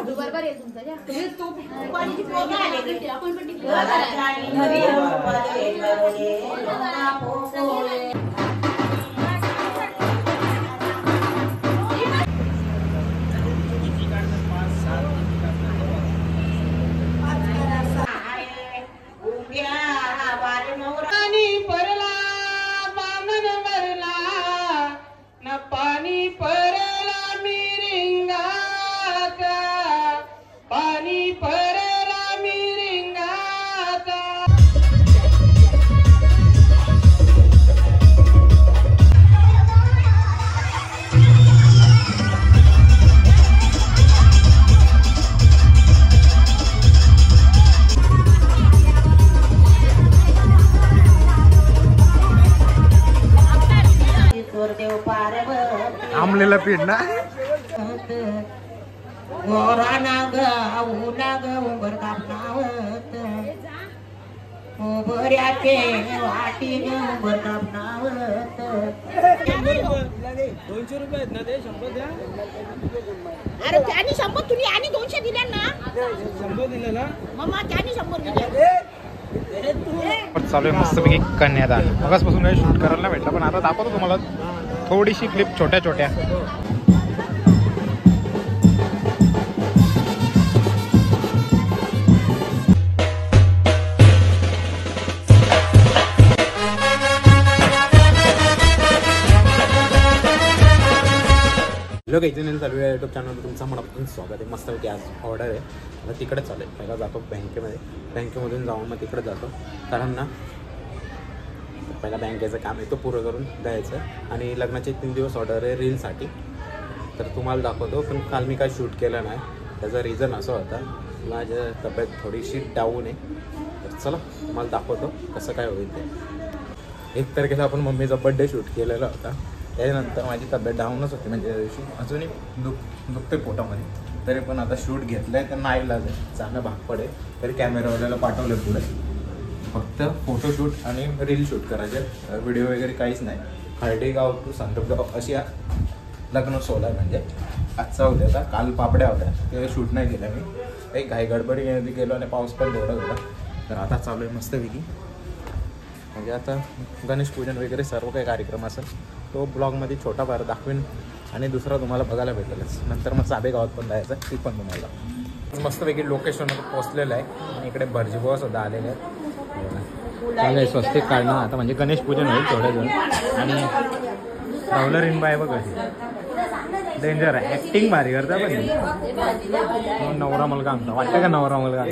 बरोबर आहे तुमचं जा तुम्ही तो पाणीची पोरं आले आपण पण आमलेला पीठ ना बऱ्याचे वाटी बरकापणावत 200 रुपये आहेत ना ते 100 द्या. अरे त्याने 100 तुम्ही आणि 200 दिल्या ना 100 दिले ना मम्मा त्याने 100 दिले चालू आहे मस्तपैकी कन्यादान. मगासपासून काही शूट करायला नाही भेटलं पण आता दाखवतो तुम्हाला थोडीशी क्लिप छोट्या छोट्या. लोक इथे चालू आहे यूट्यूब चॅनलवर तुमचं मनापासून स्वागत आहे. मस्तपैकी आज ऑर्डर आहे आता तिकडे चालू आहे. पहिला जातो बँकेमधून जाऊन मग तिकडे जातो कारण ना पहिला बँकेचं काम आहे तो पुरं करून द्यायचं आणि लग्नाचे 3 दिवस ऑर्डर आहे रीलसाठी तर तुम्हाला दाखवतो. पण काल मी काय शूट केलं नाही त्याचा रिझन असं होता माझ्या तब्येत थोडीशी डाऊन आहे तर चला तुम्हाला दाखवतो कसं काय होईल ते. 1 तारखेला आपण मम्मीचा बड्डे शूट केलेला होता त्याच्यानंतर माझी तब्येत डाऊनच होती म्हणजे अजूनही दुखते पोटामध्ये तरी पण आता शूट घेतलं आहे तर नाही इलाज आहे जाणं भाग पडेल तरी कॅमेरावाल्याला पाठवलं पुढे फक्त फोटोशूट आणि रील शूट करायचे व्हिडिओ वगैरे काहीच नाही. हळदेगाव टू संतपगाव अशी लग्न सोहळा म्हणजे आजचा होता आता काल पापड्या होत्या ते शूट नाही केलं मी काही घाई गडबडी गेलो आणि पाऊस पण तेवढा होता तर आता चालू आहे मस्तपैकी म्हणजे आता गणेश पूजन वगैरे सर्व काही कार्यक्रम असेल तो ब्लॉगमध्ये छोटा फार दाखवेन आणि दुसरा तुम्हाला बघायला भेटेलच. नंतर मग साबेगावात पण जायचं ती पण तुम्हाला मस्तपैकी लोकेशनवर पोहोचलेलं आहे आणि इकडे भरजीबुवा सुद्धा आलेले आहेत. चालेल स्वस्तिक काढणं आता म्हणजे गणेश पूजन होईल थोड्या जण आणि राहुलर इन बाय बघ डेंजर आहे ॲक्टिंग भारी करता पण नवरा मुलगा आमचा वाटतं का नवरा मुलगा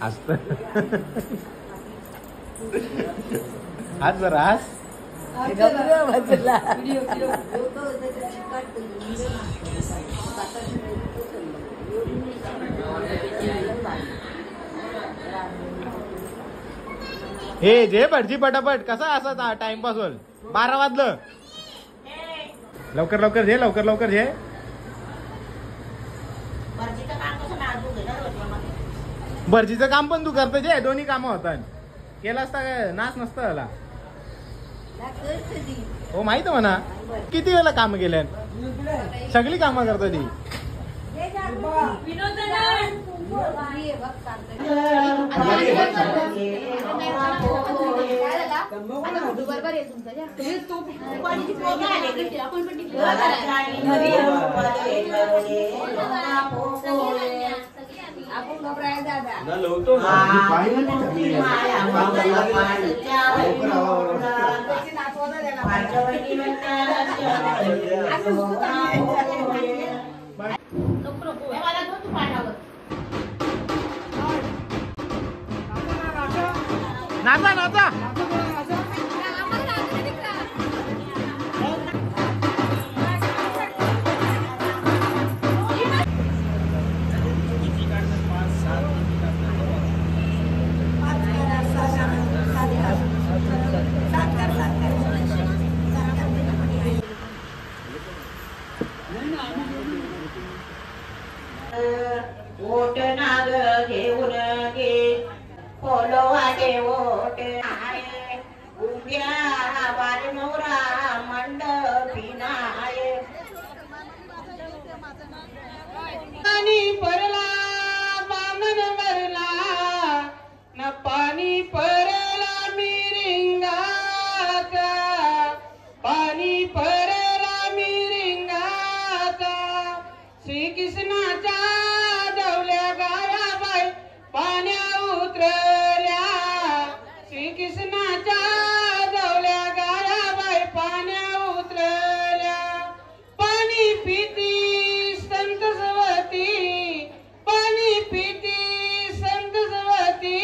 असतं आज जरा आज हे जे भटजी पटापट कसा असा टाइमपास होईल 12 वाजलं लवकर लवकर जे लवकर लवकर जे भरजीचं काम पण तू करतो जे दोन्ही कामं होतात केलं असता काय नाच नसतं झाला हो माहित म्हणा किती वेळेला काम केल्या सगळी कामं करतो ती बरोबर आहे तुमचं जा तुम्ही तो पाणीची पोरं आले आपण पण आपण घबराय दादा लवतो नाचा नाचा ओट नाग घेऊन गे पोलोवाचे ओट आहे उभ्या वार नवरा मंडपी नाय पाणी परला बामण मरला न पाणी परला मिरिंगाचा पाणी परला मिरिंगाचा श्रीकृष्णाच्या जवल्या गायाबाई पाण्या उतरल्या श्रीकृष्णाच्या जवल्या गायाबाई पाण्या उतरल्या पाणी पिती संत सवती पाणी पिती संत सवती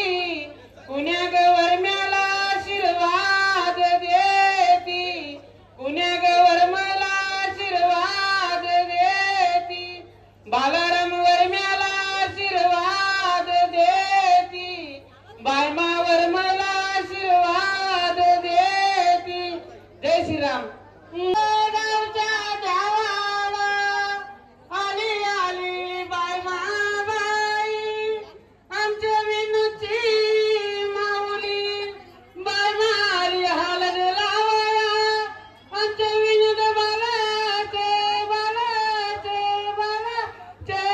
कुण्या गवरम्याला आशीर्वाद देती कुण्या गवरम्याला आशीर्वाद देती बालाराम वर्म्याला आशीर्वाद देती बायमा वर्माला आशीर्वाद देती जय श्रीराम गावच्या देवाला आली आली बायमा बाई आमच्या विनूची माऊली बायमा आली हालत लावाया आमच्या विनूत बालाचे बालाचे बालाचे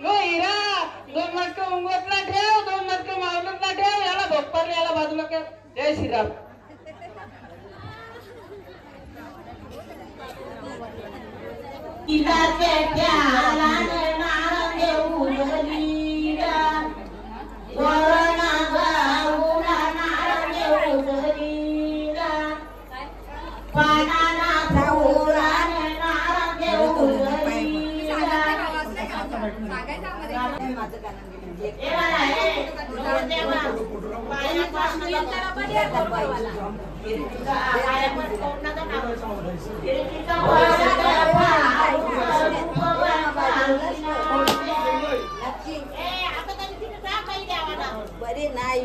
गोहिरा दोन मटकं उंगवतला ठेव दोन मटकं मावलतला ठेव याला भोगपारला याला बाजूला कर जय श्रीराम तिलाचे प्यालाने नारंग उजलीला वरणा गाऊला नारंग उजलीला पानाना फुलाने नारंग उजलीला बरी नाही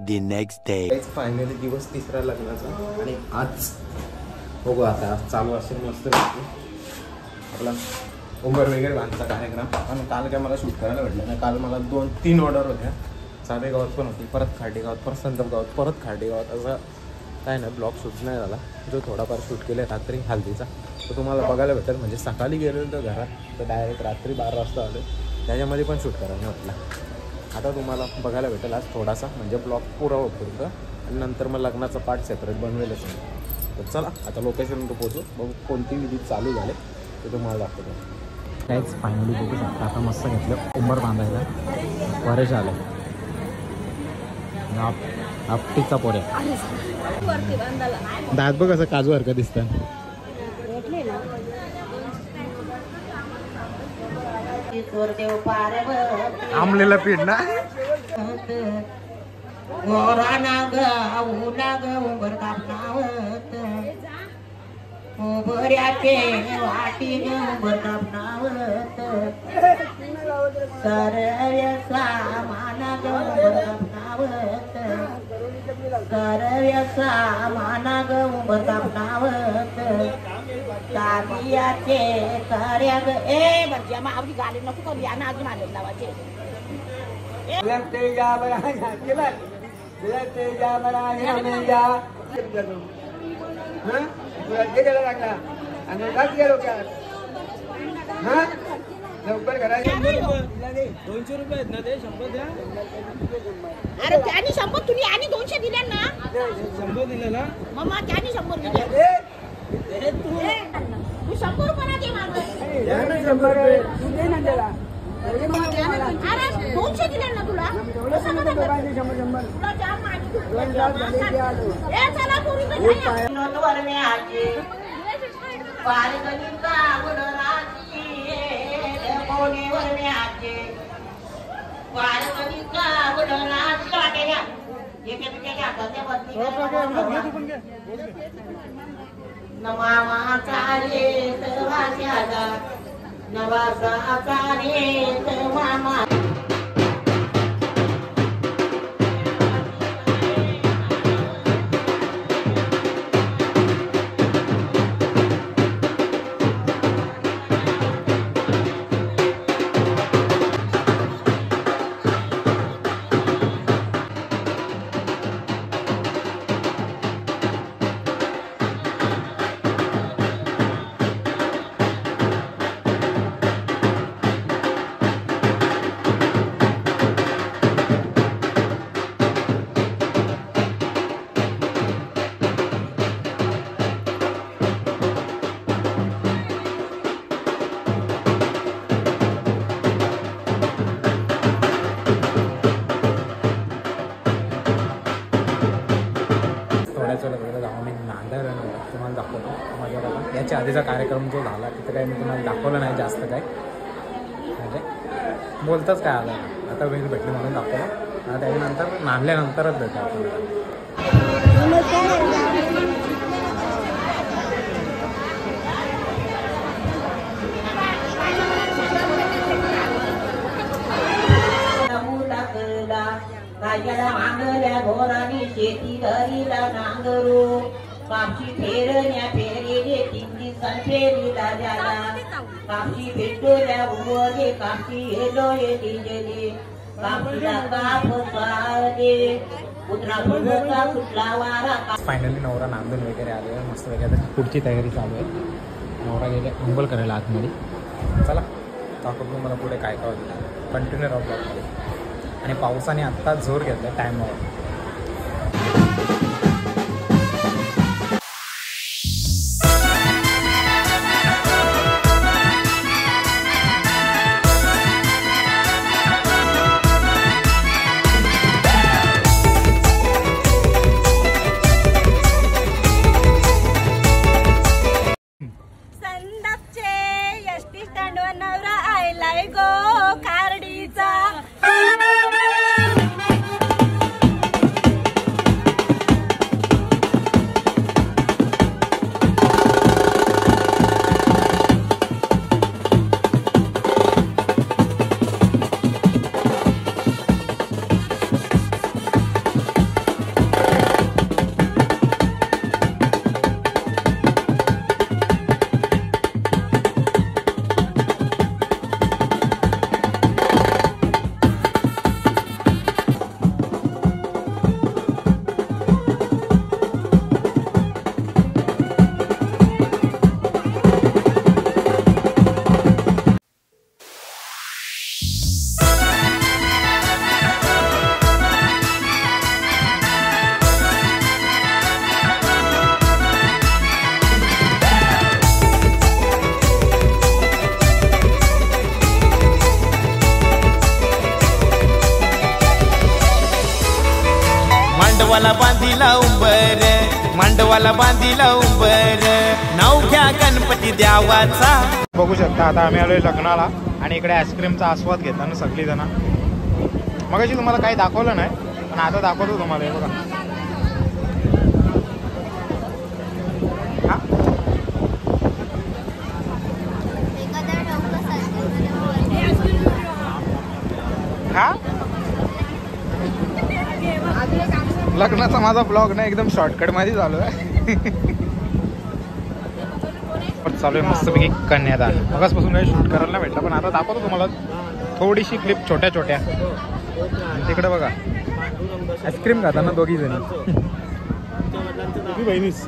the next day. फायनली दिवस तिसरा लग्नाचा आणि आज बघू आता चालू असेल मस्त आपला उंबर वगैरे बांधचा कार्यक्रम. आणि काल काय मला शूट करायला भेटलं नाही. काल मला 2-3 ऑर्डर होत्या. चाबेगावात पण होती, परत खार्डेगावात, परत संदपगावात, परत खार्डेगावात. असं काय नाही ब्लॉग शूट नाही झाला. जो थोडाफार शूट केला रात्री हल्दीचा तो तुम्हाला बघायला भेटेल. म्हणजे सकाळी गेलेलो तर घरात तर डायरेक्ट रात्री 12 वाजता आलो. त्याच्यामध्ये पण शूट करायला म्हटलं. आता तुम्हाला बघायला भेटेल आज थोडासा म्हणजे ब्लॉग पुरा होतो आणि नंतर मग लग्नाचा पार्ट सेपरेट बनवेलच नाही. तर चला आता लोकेशनवर पोहोचू. बघू कोणती विधी चालू झाले ते तुम्हाला दाखवतो. काहीच फायनली बघू शकता. आता मस्त घेतलं उंबर बांधायला. परेश आलं आपटीचा पोऱ्या. दात बघ असं काजू हरकत दिसतं. आमलेला पीठ ना. गोरा नाग नाग उंबर कापणावत उंबऱ्याचे वाटी उंबर कापणावत करव्य सामाना उंबर कापणावत करव्य सामाना उंबर कापणावत ताबियाचे कार्या ग ए बच्चा मावली गाली नको करू या ना अजून आले लावाचे तेजा बरा केला तेजा बरा मेजा हां तुला गेला लागला आणि रात गेलो का हां लवकर घरा 200 रुपये आहेत ना ते 100 द्या. अरे त्यानी 100 तुम्ही आणि 200 दिले ना 100 दिले ना मम्मा त्यानी 100 दिले तू 100 रुपये दे मागं 100 रुपये तू दे ना त्याला. अरे 200 दिले ना तुला कसं म्हणतो तुला जाम माहिती ए चला पुरी वरण्याची पारगणिका गुणराची कोणी वरण्याची पारगणिका गुणराची वाटेल्या एकेपिकेच्या हाताच्या वरती नमाचा रेत वाट्याला नवाचा रेत मामा तुम्हाला दाखवतो माझ्या बघा. याच्या आधीचा कार्यक्रम जो झाला तिथं काही मी तुम्हाला दाखवलं नाही जास्त काय म्हणजे बोलतंच काय आलं. आता वेळ भेटली म्हणून दाखवलं. आता त्याच्यानंतर नांदल्यानंतरच भेटलं आपल्याला. राजाला मांगल्या घोरानी शेती धरीला नांगरू कापशी फेरण्या फेरेले 3 दिवसां फेरीला झाला कापशी भेटोल्या उमरे कापशी हेलो येली कापशीला काप सारे पुत्रा पुत्रचा सुटला वारा. फायनली नवरा नांदून वगैरे आले मस्त वगैरे. पुढची तयारी चालू आहे. नवरा गेले अंघोळ करायला आतमध्ये. चला दाखवतो मला पुढे काय काय होतं. कंटिन्यू राहू ब्लॉगमध्ये. आणि पावसाने आत्ता जोर घेतला टायमावर. संदपचे एसटी स्टँडवर नवरा आयलाय गो कार्डीचा. मांडवाला बांधिला उंबर, मांडवाला बांधिला उंबर, नाव घ्या गणपती देवाचा. बघू शकता आता आम्ही आलोय लग्नाला आणि इकडे आईस्क्रीमचा आस्वाद घेताना सगळी जण. मगाशी तुम्हाला काही दाखवलं नाही पण आता दाखवतो तुम्हाला. हे बघा हा लग्नाचा माझा ब्लॉग ना एकदम शॉर्टकट मध्ये चालू आहे. पण चालू आहे मस्तपैकी कन्यादान. मगासपासून काही शूट करायला नाही भेटलं पण आता दाखवतो तुम्हाला थोडीशी क्लिप छोट्या छोट्या. तिकडे बघा आईस्क्रीम खाताना दोघी जणी. बहिणीच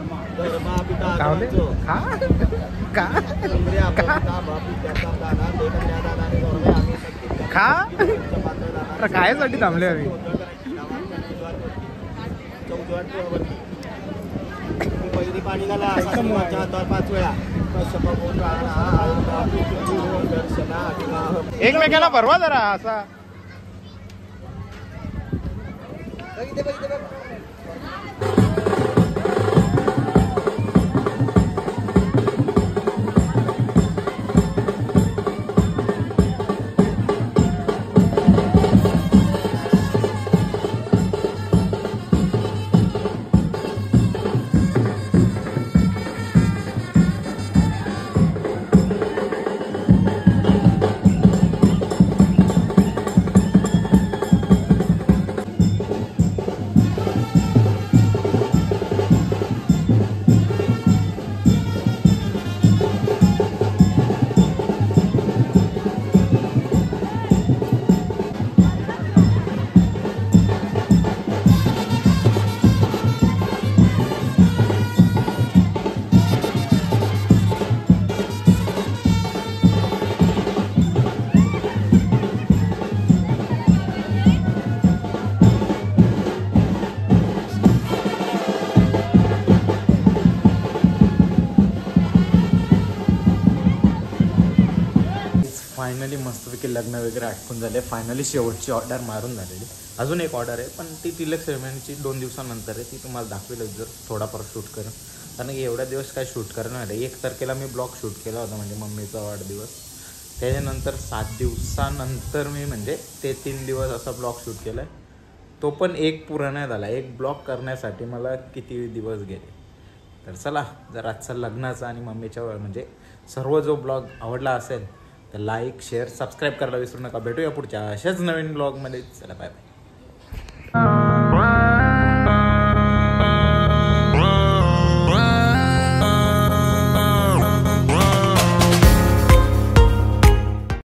खा कायसाठी थांबले आम्ही. एकमेकांना भरवा जरा असा. फायनली मस्तपैकी लग्न वगैरे आटपून झाले. फायनली शेवटची ऑर्डर मारून झालेली. अजून एक ऑर्डर आहे पण ती तिलक सेरेमनीची 2 दिवसानंतर आहे. ती तुम्हाला दाखवेल जर थोडाफार शूट करेन कारण की एवढ्या दिवस काय शूट करणार आहे. 1 तारखेला मी ब्लॉग शूट केला होता म्हणजे मम्मीचा वाढदिवस. त्याच्यानंतर 7 दिवसानंतर मी म्हणजे ते 3 दिवस असा ब्लॉग शूट केला आहे. तो पण एक पुरा नाही झाला. एक ब्लॉग करण्यासाठी मला किती दिवस गेले. तर चला जर आजचा लग्नाचा आणि मम्मीच्या म्हणजे सर्व जो ब्लॉग आवडला असेल तर लाईक शेअर सबस्क्राईब करायला विसरू नका. भेटूया पुढच्या अशाच नवीन ब्लॉगमध्ये. चला बाय बाय.